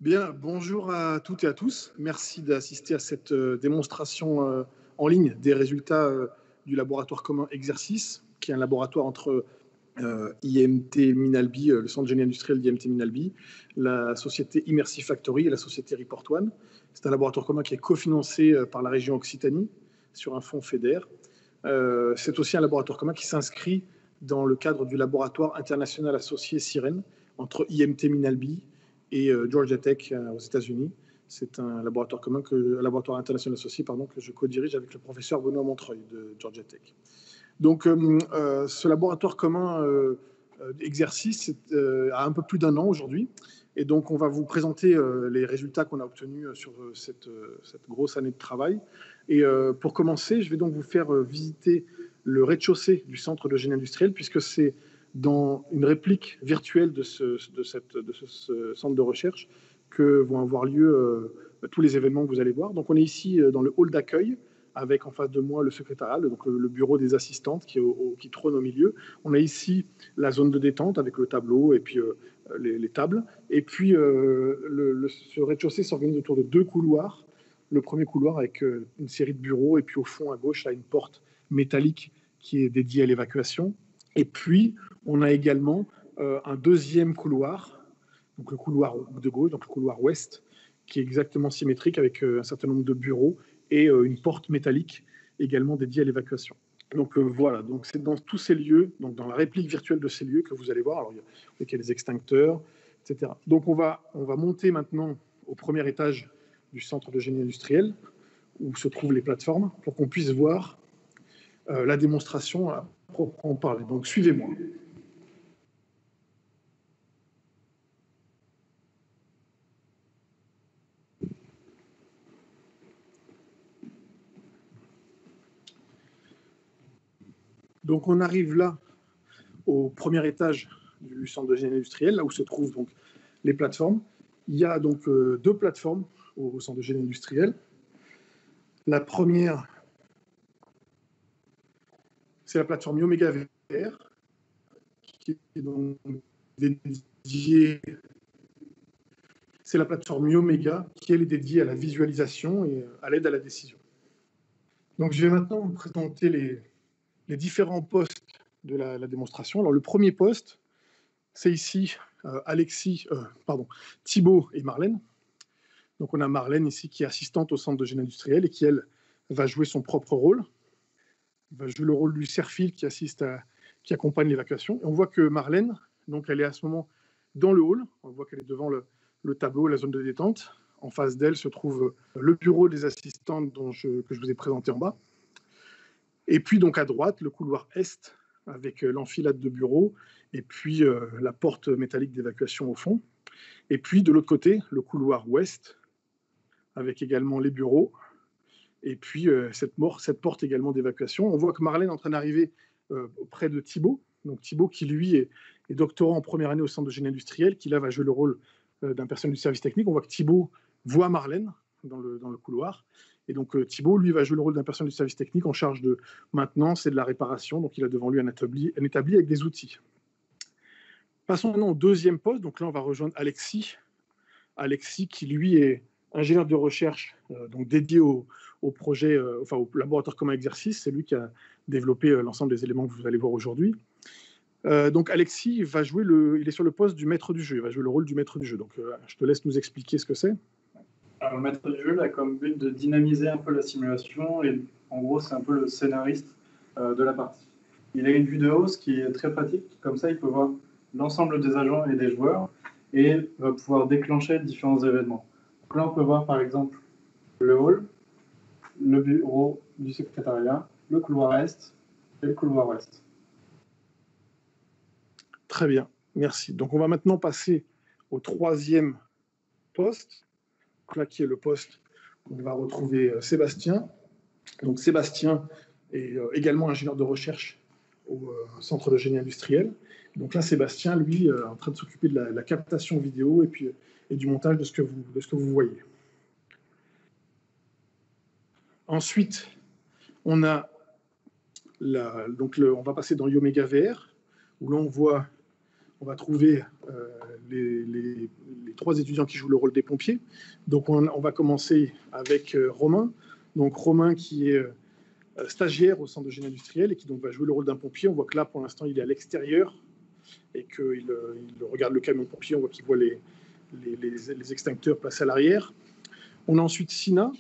Bien, bonjour à toutes et à tous. Merci d'assister à cette démonstration en ligne des résultats du laboratoire commun exercice, qui est un laboratoire entre IMT Minalbi, le centre génie industriel d'IMT Minalbi, la société Immersive Factory et la société Report One. C'est un laboratoire commun qui est cofinancé par la région Occitanie sur un fonds FEDER. C'est aussi un laboratoire commun qui s'inscrit dans le cadre du laboratoire international associé Sirène entre IMT Minalbi et Georgia Tech aux États-Unis. C'est un laboratoire commun, un laboratoire international associé que je co-dirige avec le professeur Benoît Montreuil de Georgia Tech. Donc, ce laboratoire commun d'exercice a un peu plus d'1 an aujourd'hui. Et donc, on va vous présenter les résultats qu'on a obtenus sur cette grosse année de travail. Et pour commencer, je vais donc vous faire visiter le rez-de-chaussée du centre de génie industriel, puisque c'est dans une réplique virtuelle de ce centre de recherche que vont avoir lieu tous les événements que vous allez voir. Donc, on est ici dans le hall d'accueil, avec en face de moi le secrétariat, donc le bureau des assistantes qui trône au milieu. On a ici la zone de détente avec le tableau et puis les tables. Et puis ce rez-de-chaussée s'organise autour de 2 couloirs. Le premier couloir avec une série de bureaux et puis au fond à gauche, là, une porte métallique qui est dédiée à l'évacuation. Et puis, on a également un deuxième couloir, donc le couloir de gauche, donc le couloir ouest, qui est exactement symétrique avec un certain nombre de bureaux et une porte métallique également dédiée à l'évacuation. Donc voilà, donc c'est dans tous ces lieux, donc dans la réplique virtuelle de ces lieux que vous allez voir. Alors il y a les extincteurs, etc. Donc on va monter maintenant au premier étage du centre de génie industriel où se trouvent les plateformes pour qu'on puisse voir la démonstration à proprement parler. Donc suivez-moi. Donc on arrive là au premier étage du centre de génie industriel, là où se trouvent donc les plateformes. Il y a donc 2 plateformes au centre de génie industriel. La première, c'est la plateforme Yomega VR, qui est donc dédiée. C'est la plateforme Yomega qui elle est dédiée à la visualisation et à l'aide à la décision. Donc je vais maintenant vous présenter les différents postes de la démonstration. Alors le premier poste, c'est ici Thibaut et Marlène. Donc on a Marlène ici qui est assistante au centre de génie industriel et qui, elle, va jouer son propre rôle. Elle va jouer le rôle du serre-fil qui accompagne l'évacuation. Et on voit que Marlène, donc elle est à ce moment dans le hall. On voit qu'elle est devant le tableau, la zone de détente. En face d'elle se trouve le bureau des assistantes que je vous ai présenté en bas. Et puis donc à droite, le couloir est avec l'enfilade de bureaux et puis la porte métallique d'évacuation au fond. Et puis de l'autre côté, le couloir ouest avec également les bureaux et puis cette porte également d'évacuation. On voit que Marlène est en train d'arriver près de Thibaut. Donc Thibaut qui lui est doctorant en première année au centre de génie industriel, qui là va jouer le rôle d'un personnel du service technique. On voit que Thibaut voit Marlène dans le couloir. Et donc Thibaut, lui, va jouer le rôle d'un personnel du service technique en charge de maintenance et de la réparation. Donc il a devant lui un établi avec des outils. Passons maintenant au deuxième poste. Donc là, on va rejoindre Alexis. Alexis qui, lui, est ingénieur de recherche donc dédié au projet, au laboratoire commun exercice. C'est lui qui a développé l'ensemble des éléments que vous allez voir aujourd'hui. Donc Alexis va jouer il est sur le poste du maître du jeu. Il va jouer le rôle du maître du jeu. Donc je te laisse nous expliquer ce que c'est. Alors, le maître du jeu a comme but de dynamiser un peu la simulation et en gros c'est un peu le scénariste de la partie. Il a une vue de haut, ce qui est très pratique. Comme ça, il peut voir l'ensemble des agents et des joueurs et va pouvoir déclencher différents événements. Donc là, on peut voir par exemple le hall, le bureau du secrétariat, le couloir est et le couloir ouest. Très bien, merci. Donc on va maintenant passer au troisième poste, là qui est le poste où on va retrouver Sébastien. Donc Sébastien est également ingénieur de recherche au centre de génie industriel. Donc là, Sébastien, lui, est en train de s'occuper de la captation vidéo et du montage de ce que vous voyez. Ensuite, on va passer dans Yomega VR, où l'on voit on va trouver les 3 étudiants qui jouent le rôle des pompiers. Donc on va commencer avec Romain. Donc Romain qui est stagiaire au centre de génie industriel et qui donc va jouer le rôle d'un pompier. On voit que là, pour l'instant, il est à l'extérieur et qu'il regarde le camion de pompier. On voit qu'il voit les extincteurs placés à l'arrière. On a ensuite Sina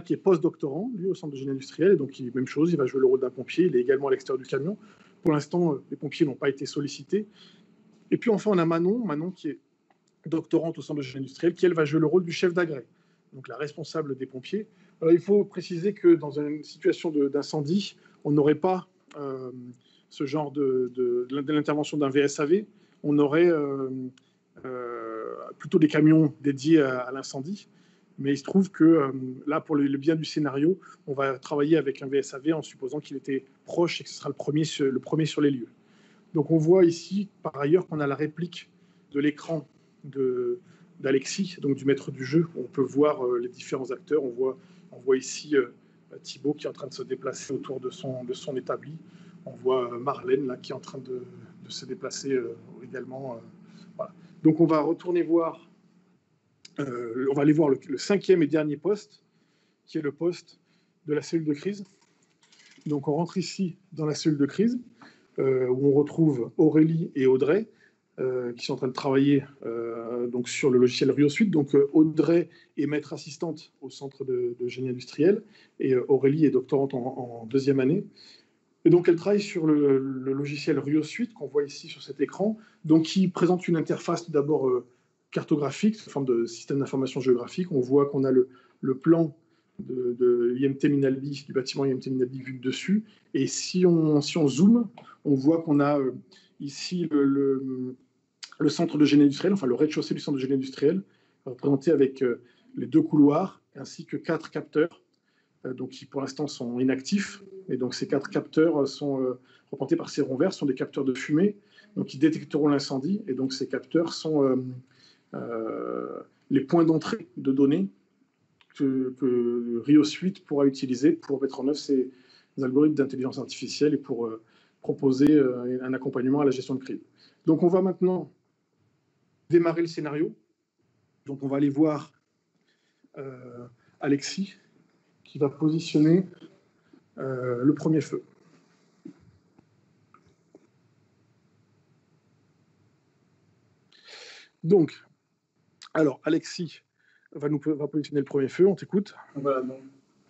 qui est post-doctorant, lui, au centre de génie industriel. Et donc, même chose, il va jouer le rôle d'un pompier. Il est également à l'extérieur du camion. Pour l'instant, les pompiers n'ont pas été sollicités. Et puis enfin, on a Manon qui est doctorante au centre de génie industriel, qui, elle, va jouer le rôle du chef d'agrès, donc la responsable des pompiers. Alors, il faut préciser que dans une situation d'incendie, on n'aurait pas ce genre de l'intervention d'un VSAV. On aurait plutôt des camions dédiés à l'incendie. Mais il se trouve que là, pour le bien du scénario, on va travailler avec un VSAV en supposant qu'il était proche et que ce sera le premier sur les lieux. Donc on voit ici, par ailleurs, qu'on a la réplique de l'écran d'Alexis, donc du maître du jeu. On peut voir les différents acteurs. On voit ici Thibaut qui est en train de se déplacer autour de son établi. On voit Marlène là, qui est en train de se déplacer également. Voilà. Donc on va retourner voir, on va aller voir le 5e et dernier poste, qui est le poste de la cellule de crise. Donc on rentre ici dans la cellule de crise, où on retrouve Aurélie et Audrey, qui sont en train de travailler donc sur le logiciel Rio Suite. Donc Audrey est maître assistante au centre de génie industriel, et Aurélie est doctorante en 2e année. Et donc elle travaille sur le logiciel Rio Suite, qu'on voit ici sur cet écran, donc qui présente une interface tout d'abord cartographique, sous forme de système d'information géographique. On voit qu'on a le plan de l'IMT Minalbi, du bâtiment IMT Minalbi vu de dessus. Et si on zoome, on voit qu'on a ici le centre de génie industriel, enfin le rez-de-chaussée du centre de génie industriel, représenté avec les 2 couloirs, ainsi que 4 capteurs, donc qui pour l'instant sont inactifs. Et donc ces 4 capteurs sont représentés par ces ronds verts, sont des capteurs de fumée, donc qui détecteront l'incendie. Et donc ces capteurs sont les points d'entrée de données que Rio Suite pourra utiliser pour mettre en œuvre ces algorithmes d'intelligence artificielle et pour proposer un accompagnement à la gestion de crise. Donc on va maintenant démarrer le scénario. Donc on va aller voir Alexis qui va positionner le premier feu. Donc, alors Alexis va positionner le premier feu, on t'écoute. Voilà, donc,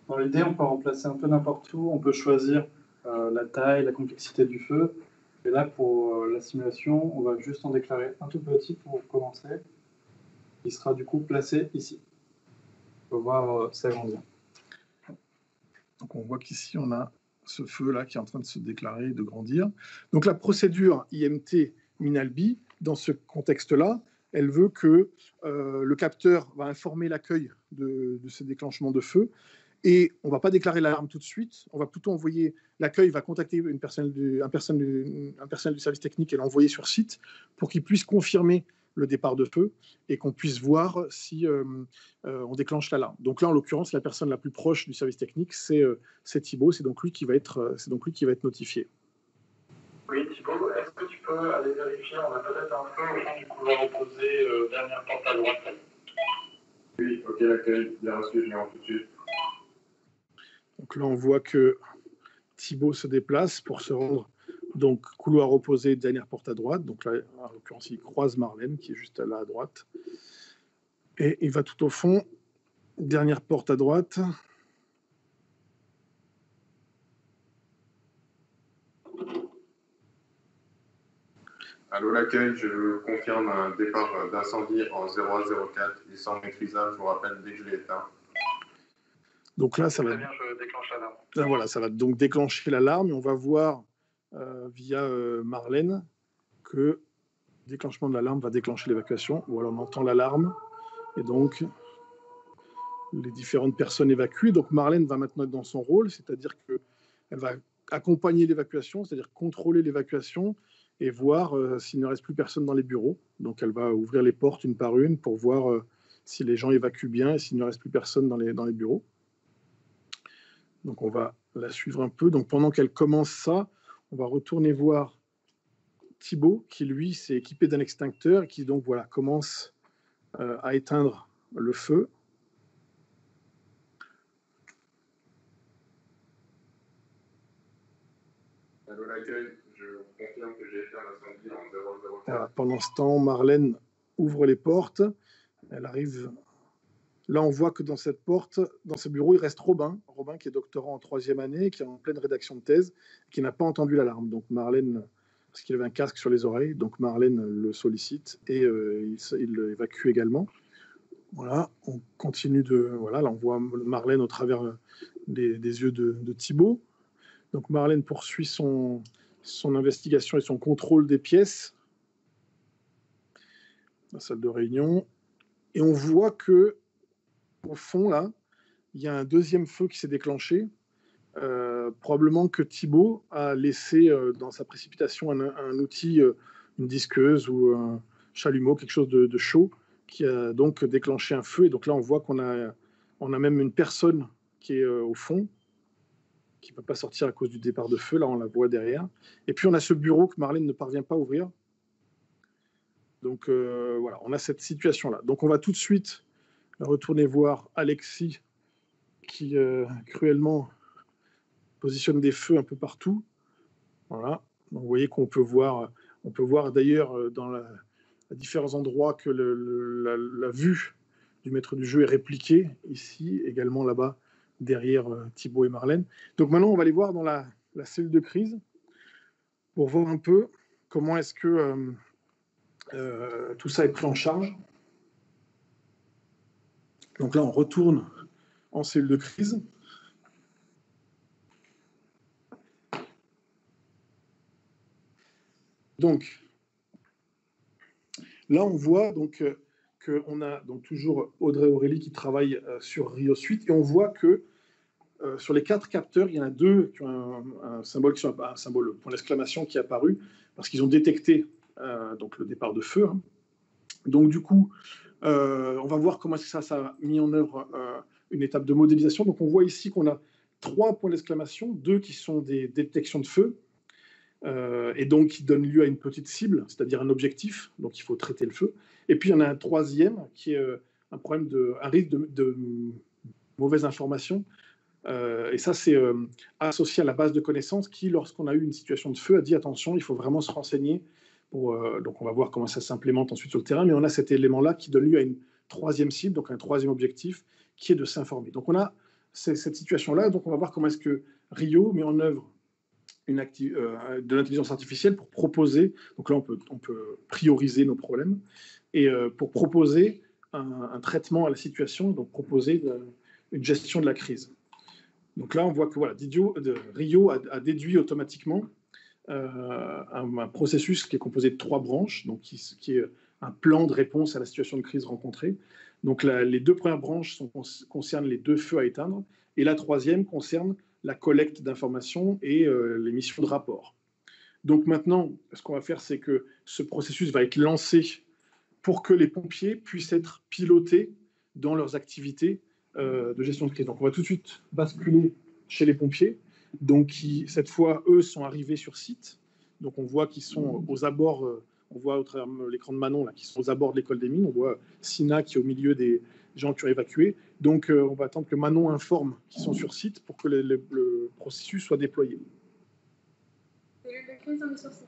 dans l'idée, on peut remplacer un peu n'importe où, on peut choisir la taille, la complexité du feu. Et là, pour la simulation, on va juste en déclarer un tout petit pour commencer. Il sera du coup placé ici. On va voir s'agrandir. Donc on voit qu'ici, on a ce feu-là qui est en train de se déclarer et de grandir. Donc la procédure IMT Minalbi, dans ce contexte-là, elle veut que le capteur va informer l'accueil de ce déclenchement de feu. Et on ne va pas déclarer l'alarme tout de suite. On va plutôt envoyer, l'accueil va contacter un personnel du service technique et l'envoyer sur site pour qu'il puisse confirmer le départ de feu et qu'on puisse voir si on déclenche l'alarme. Donc là, en l'occurrence, la personne la plus proche du service technique, c'est Thibaut. C'est donc lui qui va être notifié. Oui, Thibaut, est-ce que tu peux aller vérifier? On a peut-être un feu au fond du couloir opposé, dernière porte à droite. Oui, ok, l'accueil, bien reçu, je viens tout de suite. Donc là, on voit que Thibaut se déplace pour se rendre, donc couloir opposé, dernière porte à droite. Donc là, en l'occurrence, il croise Marlène, qui est juste là à droite. Et il va tout au fond, dernière porte à droite. Allô, l'accueil, je confirme un départ d'incendie en 0104. Il semble maîtrisable, je vous rappelle dès que je l'ai éteint. Donc là, ça va. Très bien, je déclenche l'alarme. Voilà, ça va donc déclencher l'alarme et on va voir via Marlène que le déclenchement de l'alarme va déclencher l'évacuation. Ou alors on entend l'alarme et donc les différentes personnes évacuées. Donc Marlène va maintenant être dans son rôle, c'est-à-dire qu'elle va accompagner l'évacuation, c'est-à-dire contrôler l'évacuation et voir s'il ne reste plus personne dans les bureaux. Donc elle va ouvrir les portes une par une pour voir si les gens évacuent bien et s'il ne reste plus personne dans les bureaux. Donc on va la suivre un peu. Donc pendant qu'elle commence ça, on va retourner voir Thibaut, qui lui s'est équipé d'un extincteur et qui donc voilà, commence à éteindre le feu. Allô l'accueil, je confirme que j'ai éteint l'incendie en 004. Voilà, pendant ce temps, Marlène ouvre les portes. Elle arrive. Là, on voit que dans cette porte, dans ce bureau, il reste Robin. Robin qui est doctorant en 3e année, qui est en pleine rédaction de thèse, qui n'a pas entendu l'alarme. Donc Marlène, parce qu'il avait un casque sur les oreilles, donc Marlène le sollicite et il l'évacue également. Voilà, on continue de... Voilà, là on voit Marlène au travers des yeux de Thibaut. Donc Marlène poursuit son investigation et son contrôle des pièces, la salle de réunion. Et on voit que au fond, là, il y a un deuxième feu qui s'est déclenché. Probablement que Thibaut a laissé dans sa précipitation un outil, une disqueuse ou un chalumeau, quelque chose de chaud, qui a donc déclenché un feu. Et donc là, on voit qu'on a même une personne qui est au fond, qui ne peut pas sortir à cause du départ de feu. Là, on la voit derrière. Et puis, on a ce bureau que Marlène ne parvient pas à ouvrir. Donc, voilà, on a cette situation-là. Donc, on va tout de suite retourner voir Alexis, qui cruellement positionne des feux un peu partout. Voilà. Donc, vous voyez qu'on peut voir d'ailleurs dans à différents endroits que la vue du maître du jeu est répliquée, ici, également là-bas, derrière Thibaut et Marlène. Donc maintenant, on va aller voir dans la cellule de crise pour voir un peu comment est-ce que tout ça est pris en charge. Donc là, on retourne en cellule de crise. Donc, là, on voit donc qu'on a donc toujours Audrey Aurélie qui travaille sur Rio Suite, et on voit que sur les 4 capteurs, il y en a 2 qui ont un symbole, un symbole point d'exclamation qui est apparu, parce qu'ils ont détecté donc le départ de feu. Hein. Donc du coup, on va voir comment ça a mis en œuvre une étape de modélisation. Donc on voit ici qu'on a 3 points d'exclamation, 2 qui sont des détections de feu, et donc qui donne lieu à une petite cible, c'est-à-dire un objectif, donc il faut traiter le feu. Et puis il y en a un 3e qui est un risque de mauvaise information. Et ça, c'est associé à la base de connaissances qui, lorsqu'on a eu une situation de feu, a dit attention, il faut vraiment se renseigner. Donc on va voir comment ça s'implémente ensuite sur le terrain, mais on a cet élément-là qui donne lieu à une 3e cible, donc un 3e objectif, qui est de s'informer. Donc on a cette situation-là, donc on va voir comment est-ce que Rio met en œuvre de l'intelligence artificielle pour proposer, donc là on peut prioriser nos problèmes, et pour proposer un traitement à la situation, donc proposer une gestion de la crise. Donc là on voit que voilà, Rio a déduit automatiquement un processus qui est composé de 3 branches, donc qui est un plan de réponse à la situation de crise rencontrée. Donc les 2 premières branches concernent les 2 feux à éteindre, et la 3e concerne la collecte d'informations et l'émission de rapports. Donc maintenant, ce qu'on va faire, c'est que ce processus va être lancé pour que les pompiers puissent être pilotés dans leurs activités de gestion de crise. Donc on va tout de suite basculer chez les pompiers, donc qui, cette fois, eux, sont arrivés sur site. Donc on voit qu'ils sont aux abords, on voit au travers de l'écran de Manon, là, qui sont aux abords de l'école des mines. On voit Sina qui est au milieu des gens qui ont évacué. Donc on va attendre que Manon informe qu'ils sont sur site pour que le processus soit déployé. Cellule de crise, on est sur site.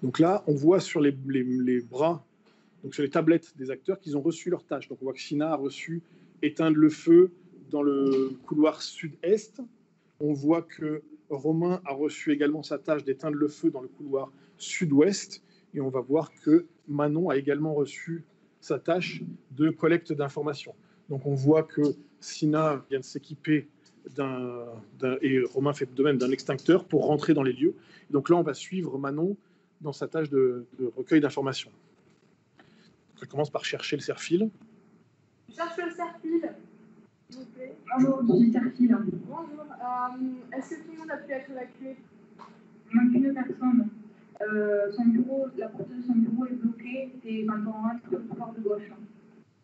Donc là, on voit sur les bras, donc sur les tablettes des acteurs, qu'ils ont reçu leur tâche. Donc on voit que Sina a reçu éteindre le feu dans le couloir sud-est. On voit que Romain a reçu également sa tâche d'éteindre le feu dans le couloir sud-ouest. Et on va voir que Manon a également reçu sa tâche de collecte d'informations. Donc on voit que Sina vient de s'équiper et Romain fait de même d'un extincteur pour rentrer dans les lieux. Donc là, on va suivre Manon dans sa tâche de recueil d'informations. Elle commence par chercher le serre-fil. Cherche le serre-fil, s'il vous plaît. Bonjour, je suis Serfil. Bonjour. Est-ce que tout le monde a pu être évacué? Il manque une personne. La porte de son bureau est bloquée et quand on rentre, le couloir de gauche.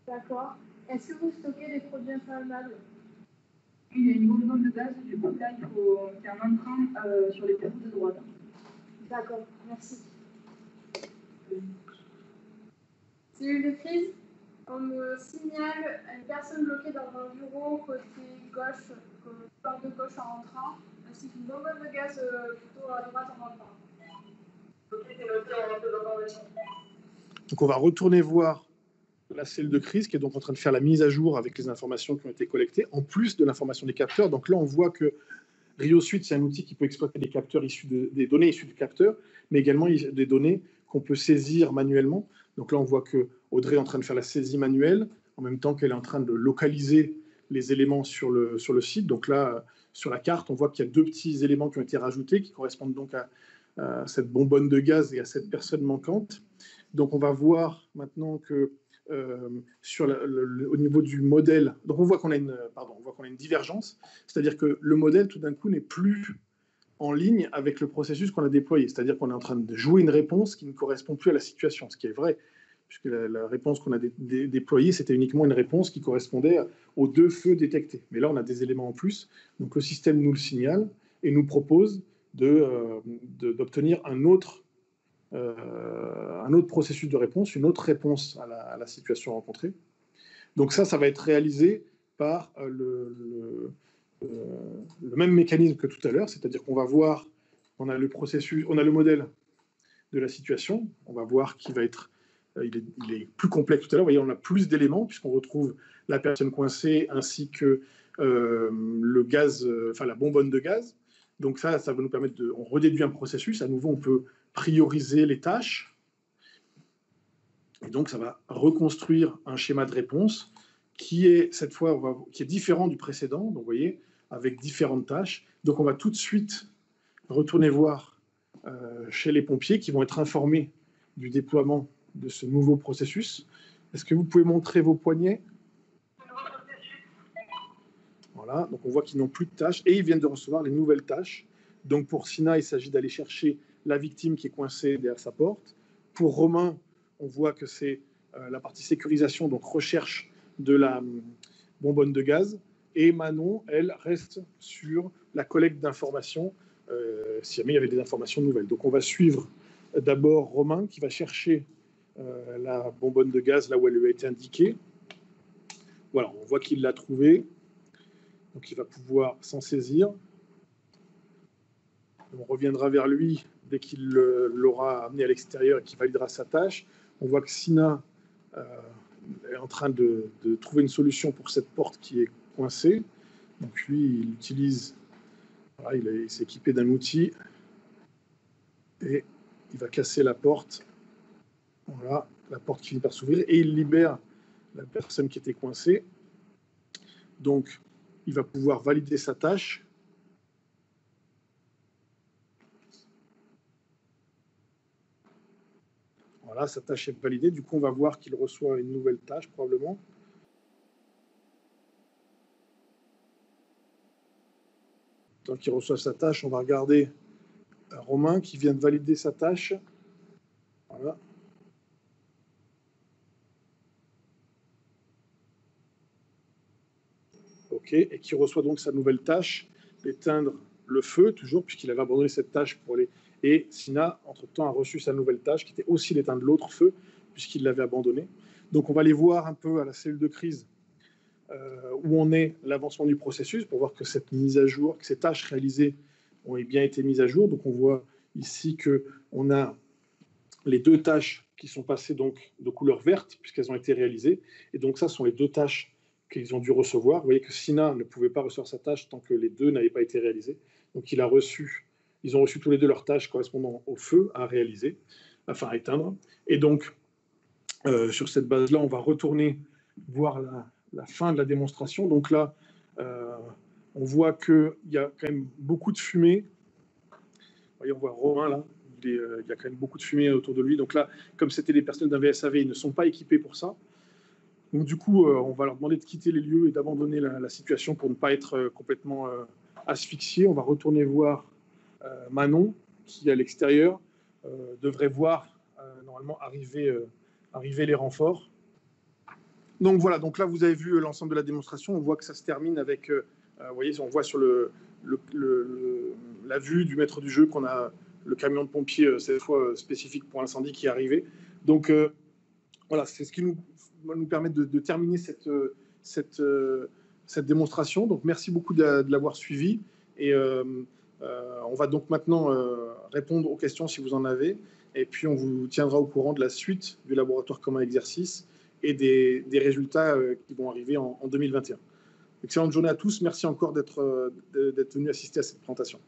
D'accord. Est-ce que vous stockez des produits inflammables? Il y a une bonne zone de gaz, du coup là il faut faire un entrant sur les verrous de droite. D'accord, merci. Cellule de crise, on me signale une personne bloquée dans un bureau côté gauche, porte de gauche en rentrant, ainsi qu'une bonbonne de gaz plutôt à droite en rentrant. Ok, c'est noté, on rentre dans l'information. Donc on va retourner voir la cellule de crise qui est donc en train de faire la mise à jour avec les informations qui ont été collectées, en plus de l'information des capteurs. Donc là, on voit que Rio Suite, c'est un outil qui peut exploiter des capteurs des données issues du capteur, mais également des données qu'on peut saisir manuellement. Donc là, on voit que Audrey est en train de faire la saisie manuelle, en même temps qu'elle est en train de localiser les éléments sur le site. Donc là, sur la carte, on voit qu'il y a 2 petits éléments qui ont été rajoutés, qui correspondent donc à cette bonbonne de gaz et à cette personne manquante. Donc on va voir maintenant que au niveau du modèle, donc on voit qu'on a une divergence, c'est-à-dire que le modèle tout d'un coup n'est plus en ligne avec le processus qu'on a déployé, c'est-à-dire qu'on est en train de jouer une réponse qui ne correspond plus à la situation, ce qui est vrai, puisque la réponse qu'on a déployée, c'était uniquement une réponse qui correspondait aux 2 feux détectés. Mais là, on a des éléments en plus, donc le système nous le signale et nous propose d'obtenir un autre processus de réponse, une autre réponse à la situation rencontrée. Donc ça va être réalisé par le même mécanisme que tout à l'heure, c'est-à-dire qu'on va voir, on a le modèle de la situation, on va voir qu'il va être, il est plus complet que tout à l'heure, vous voyez, on a plus d'éléments, puisqu'on retrouve la personne coincée, ainsi que le gaz, la bonbonne de gaz. Donc ça va nous permettre on redéduit un processus, à nouveau on peut prioriser les tâches, et donc ça va reconstruire un schéma de réponse qui est cette fois qui est différent du précédent, donc vous voyez, avec différentes tâches. Donc on va tout de suite retourner voir chez les pompiers qui vont être informés du déploiement de ce nouveau processus. Est-ce que vous pouvez montrer vos poignets? Voilà, donc on voit qu'ils n'ont plus de tâches et ils viennent de recevoir les nouvelles tâches. Donc pour Sina, il s'agit d'aller chercher la victime qui est coincée derrière sa porte. Pour Romain, on voit que c'est la partie sécurisation, donc recherche de la bonbonne de gaz. Et Manon, elle, reste sur la collecte d'informations, si jamais il y avait des informations nouvelles. Donc on va suivre d'abord Romain qui va chercher la bonbonne de gaz là où elle lui a été indiquée. Voilà, on voit qu'il l'a trouvée. Donc il va pouvoir s'en saisir. On reviendra vers lui dès qu'il l'aura amené à l'extérieur et qu'il validera sa tâche. On voit que Sina est en train de trouver une solution pour cette porte qui est coincée. Donc lui, il utilise, voilà, il s'est équipé d'un outil et il va casser la porte. Voilà, la porte qui finit par s'ouvrir et il libère la personne qui était coincée. Donc, il va pouvoir valider sa tâche. Voilà, sa tâche est validée. Du coup, on va voir qu'il reçoit une nouvelle tâche, probablement. Tant qu'il reçoit sa tâche, on va regarder Romain qui vient de valider sa tâche. Voilà. OK, et qui reçoit donc sa nouvelle tâche, d'éteindre le feu, toujours, puisqu'il avait abandonné cette tâche pour les... Et Sina, entre-temps, a reçu sa nouvelle tâche, qui était aussi d'éteindre l'autre feu, puisqu'il l'avait abandonné. Donc on va aller voir un peu à la cellule de crise où on est l'avancement du processus, pour voir que cette mise à jour, que ces tâches réalisées ont bien été mises à jour. Donc on voit ici qu'on a les 2 tâches qui sont passées donc de couleur verte, puisqu'elles ont été réalisées. Et donc ça sont les 2 tâches qu'ils ont dû recevoir. Vous voyez que Sina ne pouvait pas recevoir sa tâche tant que les 2 n'avaient pas été réalisées. Donc ils ont reçu tous les 2 leurs tâches correspondant au feu à réaliser, enfin à éteindre. Et donc, sur cette base-là, on va retourner voir la fin de la démonstration. Donc là, on voit qu'il y a quand même beaucoup de fumée. Vous voyez, on voit Romain là. Il y a quand même beaucoup de fumée autour de lui. Donc là, comme c'était des personnes d'un VSAV, ils ne sont pas équipés pour ça. Donc du coup, on va leur demander de quitter les lieux et d'abandonner la situation pour ne pas être complètement asphyxiés. On va retourner voir Manon, qui à l'extérieur devrait voir normalement arriver les renforts. Donc voilà, donc là vous avez vu l'ensemble de la démonstration. On voit que ça se termine avec Vous voyez, on voit sur la vue du maître du jeu qu'on a le camion de pompiers, cette fois spécifique pour l'incendie, qui est arrivé. Donc voilà, c'est ce qui va nous permettre de terminer cette démonstration. Donc merci beaucoup de l'avoir suivi. Et on va donc maintenant répondre aux questions si vous en avez. Et puis on vous tiendra au courant de la suite du laboratoire commun exercice et des résultats qui vont arriver en 2021. Excellente journée à tous. Merci encore d'être venus assister à cette présentation.